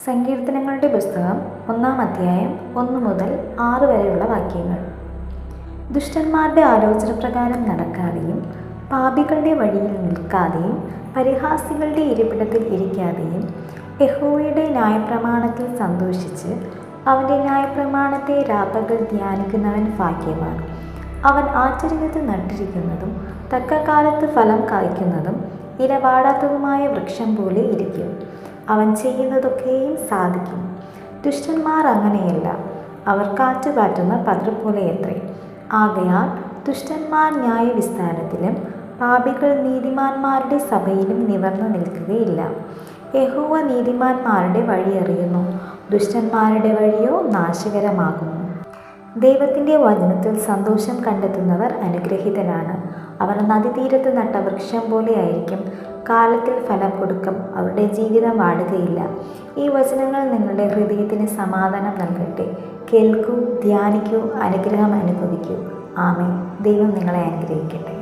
സങ്കീർത്തനങ്ങളുടെ പുസ്തകം 1-ാം അധ്യായം 1 മുതൽ 6 വരെയുള്ള വാക്യങ്ങൾ. ദുഷ്ടന്മാരുടെ ആലോചന പ്രകാരം നടക്കാതെയും പാപികളുടെ വഴിയിൽ നിൽക്കാതെയും പരിഹാസികളുടെ ഇരിപ്പിടത്തിൽ ഇരിക്കാതെയും യഹോവയുടെ ന്യായപ്രമാണത്തിൽ സന്തോഷിച്ച് അവൻ്റെ ന്യായപ്രമാണത്തെ രാപ്പകൽ ധ്യാനിക്കുന്നവൻ ഭാഗ്യവാൻ. അവൻ ആറ്റരികത്ത് നട്ടിരിക്കുന്നതും തക്ക കാലത്ത് ഫലം കായ്ക്കുന്നതും ഇല വാടാത്തതുമായ വൃക്ഷം പോലെ ഇരിക്കും. അവൻ ചെയ്യുന്നതൊക്കെയും സാധിക്കും. ദുഷ്ടന്മാർ അങ്ങനെയല്ല, അവർ കാറ്റ് പാറ്റുന്ന പതർ പോലെയത്രേ. ആകയാൽ ദുഷ്ടന്മാർ ന്യായവിസ്താരത്തിലും പാപികൾ നീതിമാന്മാരുടെ സഭയിലും നിവർന്നു നിൽക്കുകയില്ല. യഹോവ നീതിമാന്മാരുടെ വഴി അറിയുന്നു, ദുഷ്ടന്മാരുടെ വഴിയോ നാശകരമാകുന്നു. ദൈവത്തിൻ്റെ വചനത്തിൽ സന്തോഷം കണ്ടെത്തുന്നവർ അനുഗ്രഹീതരാണ്. അവർ നദീതീരത്ത് നട്ട വൃക്ഷം പോലെ ആയിരിക്കും. കാലത്തിൽ ഫലം കൊടുക്കും, അവരുടെ ജീവിതം വാടുകയില്ല. ഈ വചനങ്ങൾ നിങ്ങളുടെ ഹൃദയത്തിന് സമാധാനം നൽകട്ടെ. കേൾക്കൂ, ധ്യാനിക്കൂ, അനുഗ്രഹം അനുഭവിക്കൂ. ആമേൻ. ദൈവം നിങ്ങളെ അനുഗ്രഹിക്കട്ടെ.